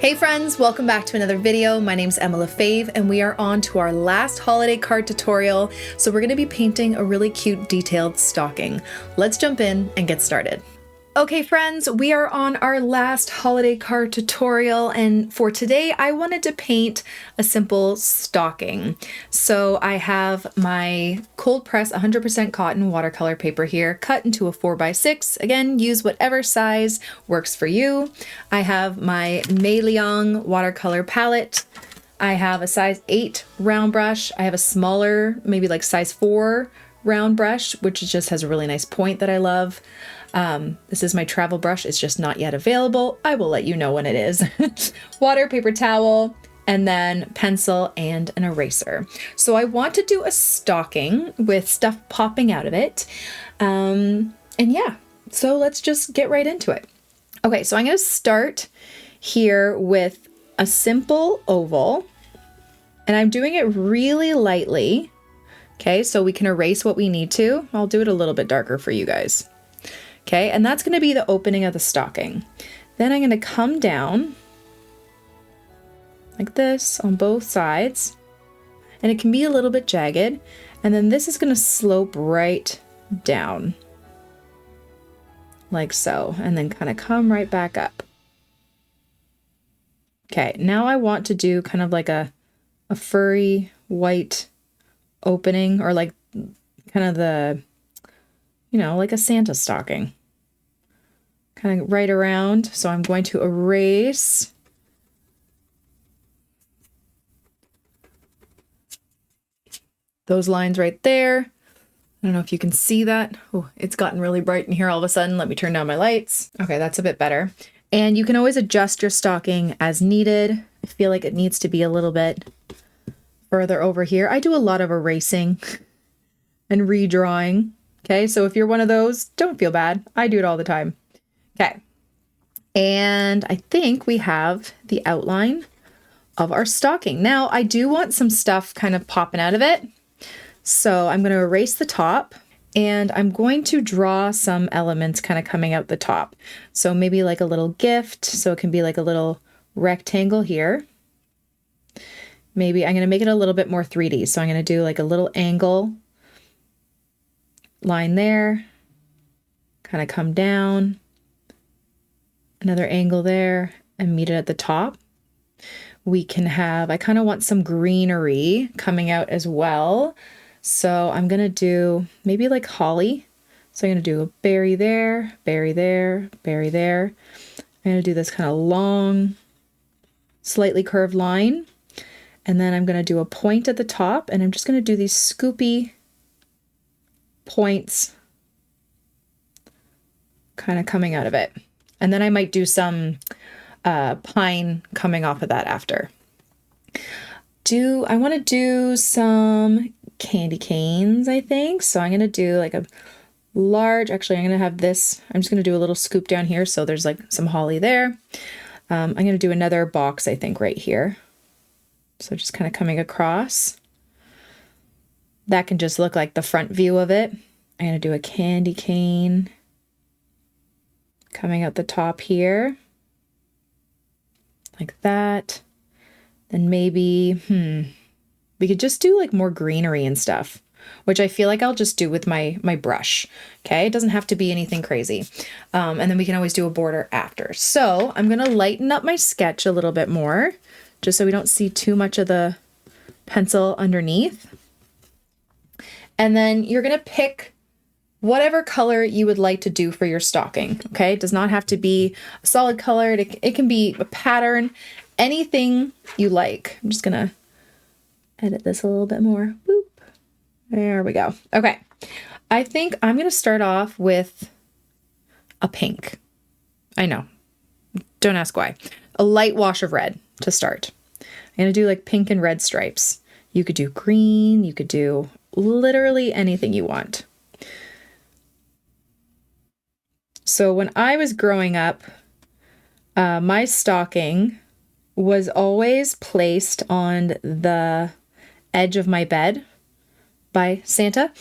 Hey friends, welcome back to another video. My name's Lefebvre and we are on to our last holiday card tutorial. So we're going to be painting a really cute detailed stocking. Let's jump in and get started. Okay friends, we are on our last holiday card tutorial, and for today I wanted to paint a simple stocking. So I have my cold press 100% cotton watercolor paper here, cut into a 4x6. Again, use whatever size works for you. I have my Meliang watercolor palette. I have a size 8 round brush. I have a smaller, maybe like size 4 round brush, which just has a really nice point that I love. This is my travel brush. It's just not yet available. I will let you know when it is. Water, paper towel, and then pencil and an eraser. So I want to do a stocking with stuff popping out of it. And yeah, so let's just get right into it. Okay, so I'm going to start here with a simple oval, and I'm doing it really lightly. Okay, so we can erase what we need to. I'll do it a little bit darker for you guys. Okay, and that's going to be the opening of the stocking. Then I'm going to come down like this on both sides, and it can be a little bit jagged, and then this is going to slope right down like so, and then kind of come right back up. Okay, now I want to do kind of like a furry white opening, or like kind of the, you know, like a Santa stocking. Kind of right around. So I'm going to erase those lines right there. I don't know if you can see that. Oh, it's gotten really bright in here all of a sudden. Let me turn down my lights. Okay, that's a bit better. And you can always adjust your stocking as needed. I feel like it needs to be a little bit further over here. I do a lot of erasing and redrawing. Okay, so if you're one of those, don't feel bad. I do it all the time. Okay, and I think we have the outline of our stocking. Now, I do want some stuff kind of popping out of it. So I'm going to erase the top, and I'm going to draw some elements kind of coming out the top. So maybe like a little gift, so it can be like a little rectangle here. Maybe I'm going to make it a little bit more 3D. So I'm going to do like a little angle line there, kind of come down, another angle there, and meet it at the top. We can have, I kind of want some greenery coming out as well. So I'm going to do maybe like holly. So I'm going to do a berry there, berry there, berry there. I'm going to do this kind of long, slightly curved line. And then I'm going to do a point at the top, and I'm just going to do these scoopy points kind of coming out of it. And then I might do some pine coming off of that after. I want to do some candy canes, I think. So I'm going to do like a large, actually I'm going to have this, I'm just going to do a little scoop down here. So there's like some holly there. I'm going to do another box, I think, right here. So just kind of coming across. That can just look like the front view of it. I'm going to do a candy cane coming out the top here, like that. Then maybe, we could just do like more greenery and stuff, which I feel like I'll just do with my brush. Okay, it doesn't have to be anything crazy. And then we can always do a border after. So I'm going to lighten up my sketch a little bit more, just so we don't see too much of the pencil underneath. And then you're going to pick whatever color you would like to do for your stocking. Okay, it does not have to be a solid color. It can be a pattern, anything you like. I'm just going to edit this a little bit more. Boop. There we go. Okay, I think I'm going to start off with a pink. I know, don't ask why. A light wash of red to start. I'm going to do like pink and red stripes. You could do green, you could do literally anything you want. So when I was growing up, my stocking was always placed on the edge of my bed by Santa,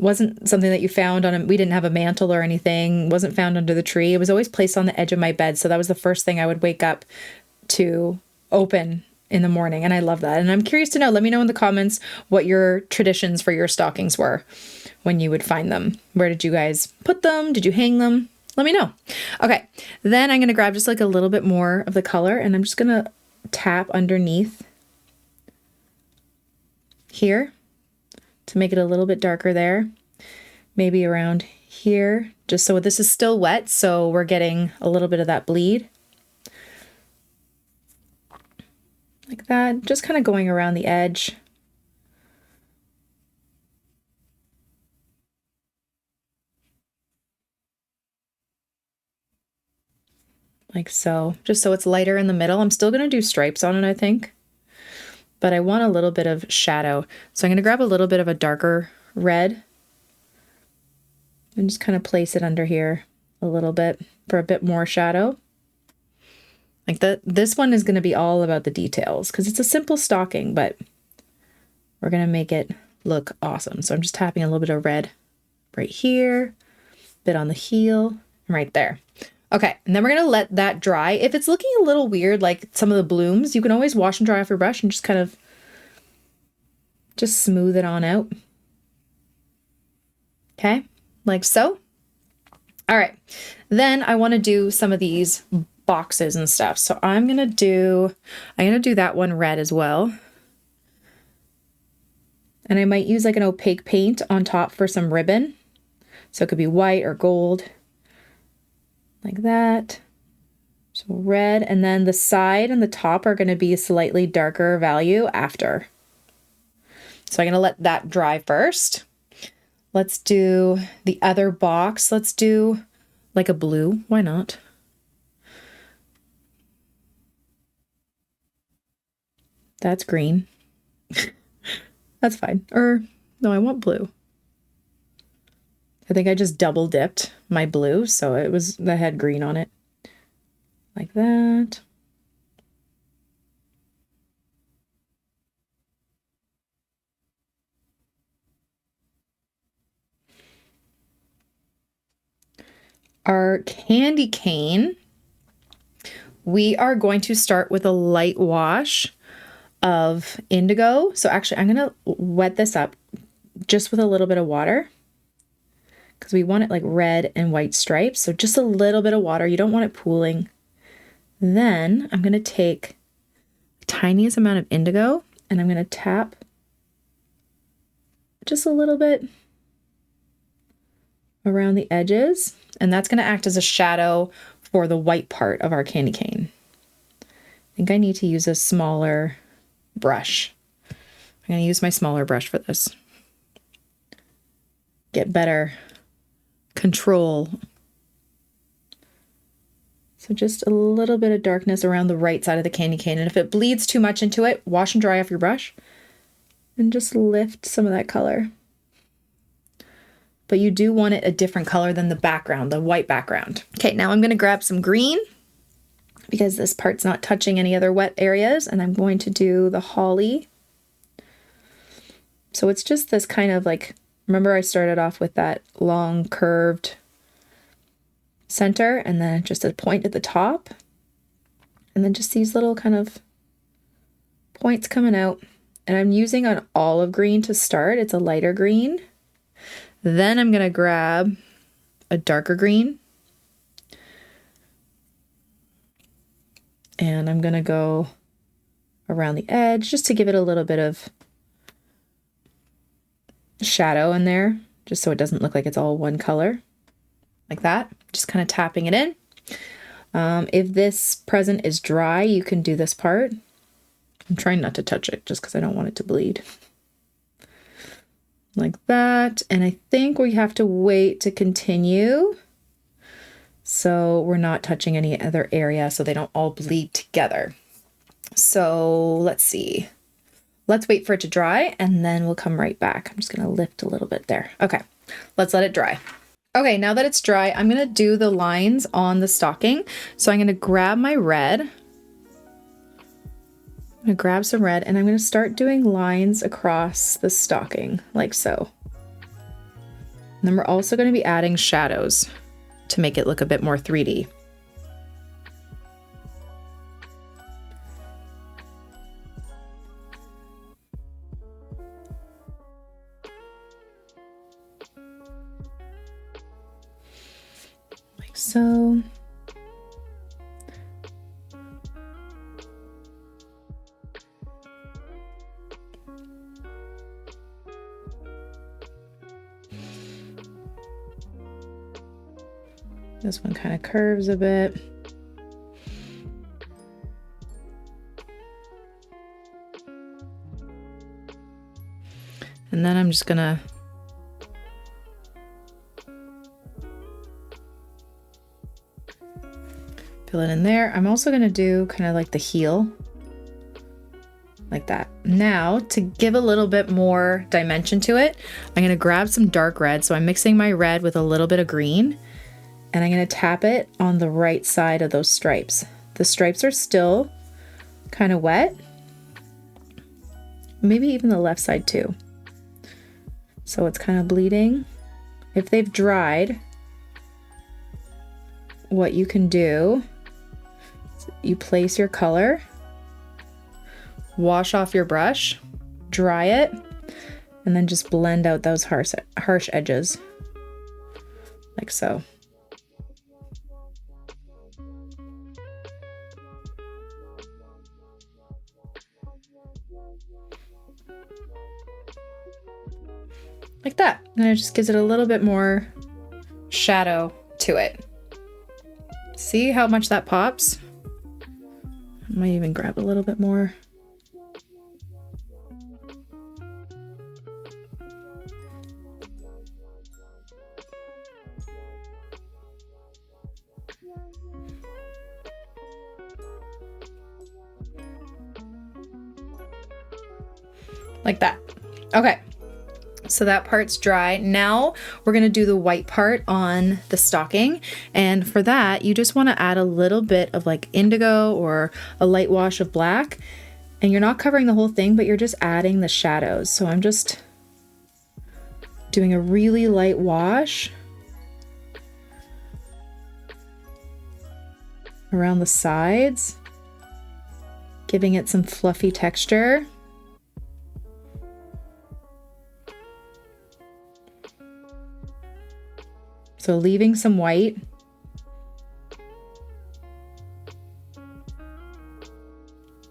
wasn't something that you found on we didn't have a mantle or anything, wasn't found under the tree. It was always placed on the edge of my bed. So that was the first thing I would wake up to open in the morning. And I love that. And I'm curious to know, let me know in the comments what your traditions for your stockings were when you would find them. Where did you guys put them? Did you hang them? Let me know. Okay, then I'm going to grab just like a little bit more of the color and I'm just going to tap underneath here to make it a little bit darker there. Maybe around here, just so this is still wet, so we're getting a little bit of that bleed. Like that, just kind of going around the edge. Like so, just so it's lighter in the middle. I'm still going to do stripes on it, I think, but I want a little bit of shadow. So I'm going to grab a little bit of a darker red and just kind of place it under here a little bit for a bit more shadow. Like that, this one is going to be all about the details because it's a simple stocking, but we're going to make it look awesome. So I'm just tapping a little bit of red right here, bit on the heel, and right there. Okay, and then we're going to let that dry. If it's looking a little weird, like some of the blooms, you can always wash and dry off your brush and just kind of just smooth it on out. Okay, like so. All right, then I want to do some of these boxes and stuff. So I'm going to do that one red as well. And I might use like an opaque paint on top for some ribbon. So it could be white or gold. Like that. So red, and then the side and the top are going to be a slightly darker value after. So I'm going to let that dry first. Let's do the other box. Let's do like a blue. Why not? That's green. That's fine. Or no, I want blue. I think I just double dipped my blue, so that had green on it. Like that. Our candy cane, we are going to start with a light wash of indigo. So actually, I'm going to wet this up just with a little bit of water because we want it like red and white stripes. So just a little bit of water. You don't want it pooling. Then I'm going to take the tiniest amount of indigo and I'm going to tap just a little bit around the edges. And that's going to act as a shadow for the white part of our candy cane. I think I need to use a smaller brush. I'm going to use my smaller brush for this. Get better control. So just a little bit of darkness around the right side of the candy cane. And if it bleeds too much into it, wash and dry off your brush and just lift some of that color. But you do want it a different color than the background, the white background. Okay, now I'm going to grab some green because this part's not touching any other wet areas, and I'm going to do the holly. So it's just this kind of like, remember I started off with that long curved center and then just a point at the top, and then just these little kind of points coming out. And I'm using an olive green to start. It's a lighter green. Then I'm going to grab a darker green. And I'm going to go around the edge just to give it a little bit of shadow in there, just so it doesn't look like it's all one color. Like that. Just kind of tapping it in. If this present is dry, you can do this part. I'm trying not to touch it just because I don't want it to bleed. Like that. And I think we have to wait to continue, so we're not touching any other area so they don't all bleed together. So let's see. Let's wait for it to dry and then we'll come right back. I'm just going to lift a little bit there. Okay, let's let it dry. Okay, now that it's dry, I'm going to do the lines on the stocking. So I'm going to grab my red. I'm going to grab some red and I'm going to start doing lines across the stocking like so. And then we're also going to be adding shadows to make it look a bit more 3D. Like so. This one kind of curves a bit. And then I'm just gonna fill it in there. I'm also gonna do kind of like the heel, like that. Now, to give a little bit more dimension to it, I'm gonna grab some dark red. So I'm mixing my red with a little bit of green, and I'm gonna tap it on the right side of those stripes. The stripes are still kind of wet, maybe even the left side too. So it's kind of bleeding. If they've dried, what you can do, you place your color, wash off your brush, dry it, and then just blend out those harsh edges, like so. Like that. And it just gives it a little bit more shadow to it. See how much that pops? I might even grab a little bit more. Like that. Okay. So that part's dry. Now we're gonna do the white part on the stocking. And for that, you just wanna add a little bit of like indigo or a light wash of black. And you're not covering the whole thing, but you're just adding the shadows. So I'm just doing a really light wash around the sides, giving it some fluffy texture. So leaving some white,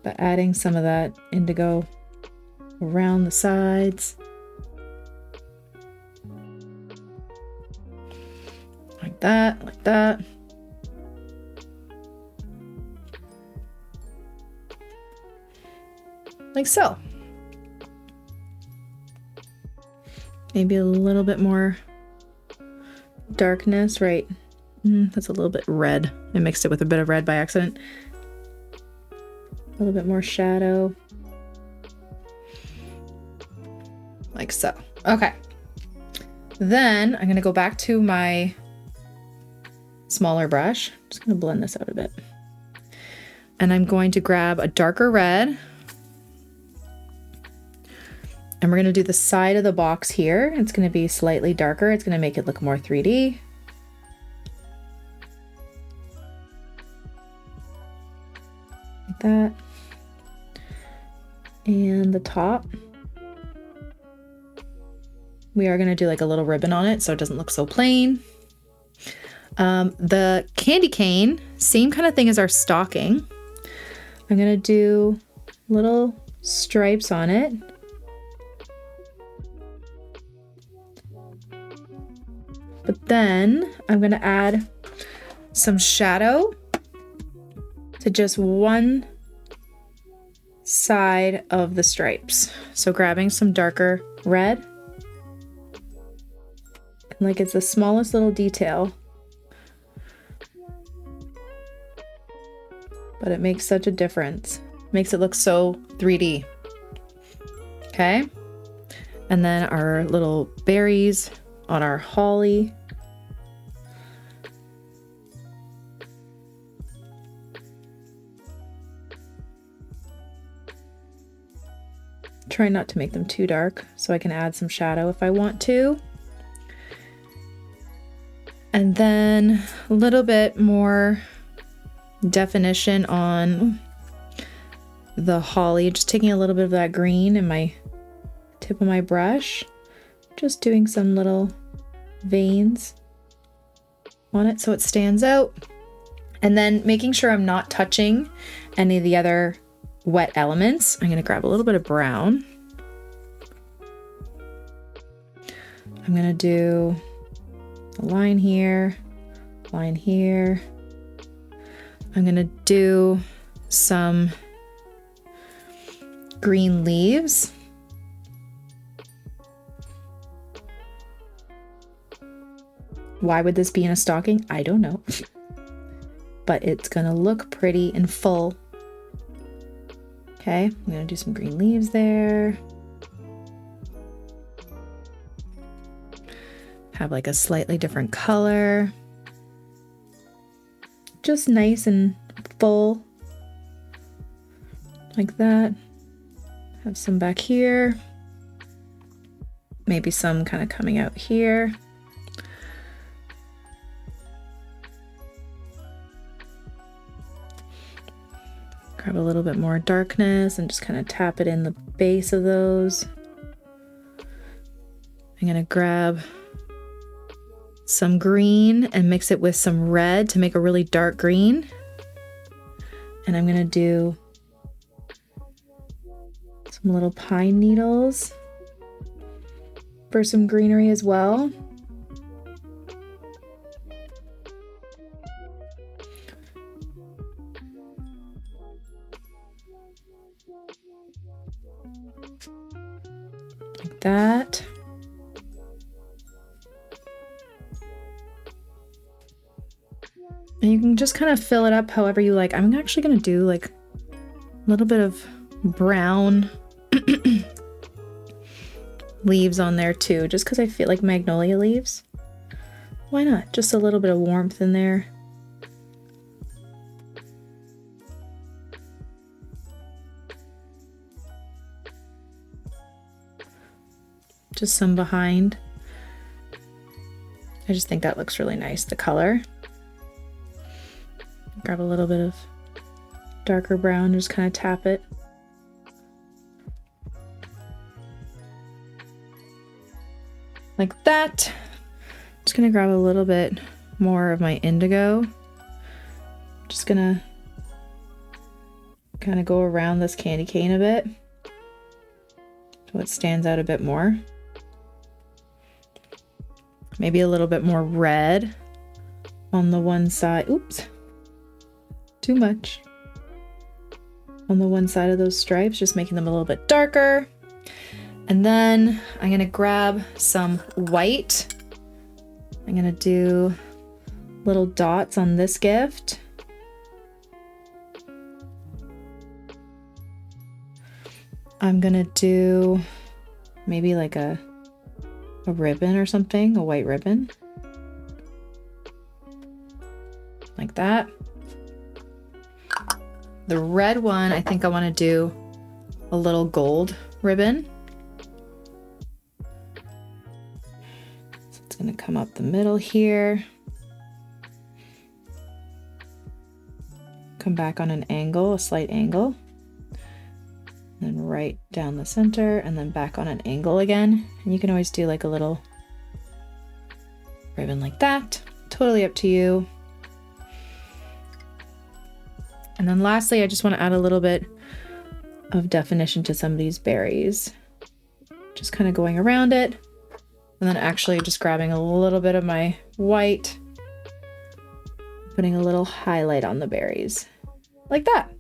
but adding some of that indigo around the sides. Like that, like that. Like so. Maybe a little bit more darkness, right? That's a little bit red. I mixed it with a bit of red by accident. A little bit more shadow. Like so. Okay. Then I'm gonna go back to my smaller brush. I'm just gonna blend this out a bit. And I'm going to grab a darker red. And we're gonna do the side of the box here. It's gonna be slightly darker. It's gonna make it look more 3D. Like that. And the top. We are gonna do like a little ribbon on it so it doesn't look so plain. The candy cane, same kind of thing as our stocking. I'm gonna do little stripes on it. But then I'm gonna add some shadow to just one side of the stripes. So grabbing some darker red, like it's the smallest little detail, but it makes such a difference. Makes it look so 3D. Okay. And then our little berries on our holly. Try not to make them too dark so I can add some shadow if I want to. And then a little bit more definition on the holly, just taking a little bit of that green in my tip of my brush, just doing some little veins on it so it stands out. And then making sure I'm not touching any of the other wet elements. I'm gonna grab a little bit of brown. I'm gonna do a line here, line here. I'm gonna do some green leaves. Why would this be in a stocking? I don't know. But it's gonna look pretty and full. Okay, I'm gonna do some green leaves there. Have like a slightly different color. Just nice and full. Like that. Have some back here. Maybe some kind of coming out here. Grab a little bit more darkness and just kind of tap it in the base of those. I'm gonna grab some green and mix it with some red to make a really dark green. And I'm gonna do some little pine needles for some greenery as well. Like that. And you can just kind of fill it up however you like. I'm actually going to do like a little bit of brown leaves on there too, just because I feel like magnolia leaves. Why not? Just a little bit of warmth in there. Just some behind. I just think that looks really nice, the color. Grab a little bit of darker brown, just kind of tap it. Like that. Just gonna grab a little bit more of my indigo. Just gonna kind of go around this candy cane a bit so it stands out a bit more. Maybe a little bit more red on the one side. Oops, too much. On the one side of those stripes, just making them a little bit darker. And then I'm gonna grab some white. I'm gonna do little dots on this gift. I'm gonna do maybe like a ribbon or something, a white ribbon. Like that. The red one, I think I want to do a little gold ribbon. So it's going to come up the middle here. Come back on an angle, a slight angle. Then right down the center and then back on an angle again. And you can always do like a little ribbon like that. Totally up to you. And then lastly, I just want to add a little bit of definition to some of these berries. Just kind of going around it. And then actually just grabbing a little bit of my white, putting a little highlight on the berries. Like that.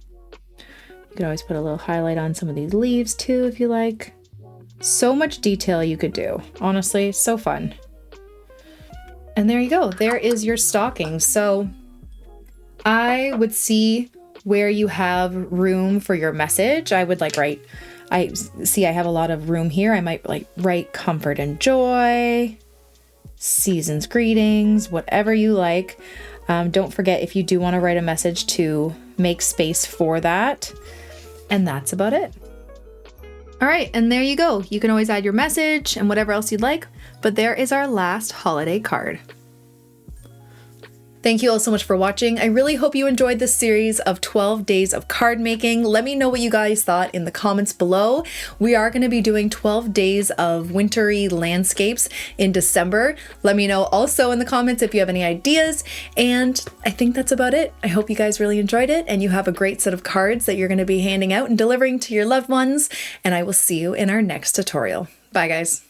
You could always put a little highlight on some of these leaves too, if you like. So much detail you could do. Honestly, so fun. And there you go. There is your stocking. So I would see where you have room for your message. I would like write, I have a lot of room here. I might like write comfort and joy, season's greetings, whatever you like. Don't forget, if you do want to write a message, to make space for that. And that's about it. All right, and there you go. You can always add your message and whatever else you'd like, but there is our last holiday card. Thank you all so much for watching. I really hope you enjoyed this series of 12 days of card making. Let me know what you guys thought in the comments below. We are going to be doing 12 days of wintry landscapes in December. Let me know also in the comments if you have any ideas. And I think that's about it. I hope you guys really enjoyed it and you have a great set of cards that you're going to be handing out and delivering to your loved ones. And I will see you in our next tutorial. Bye guys.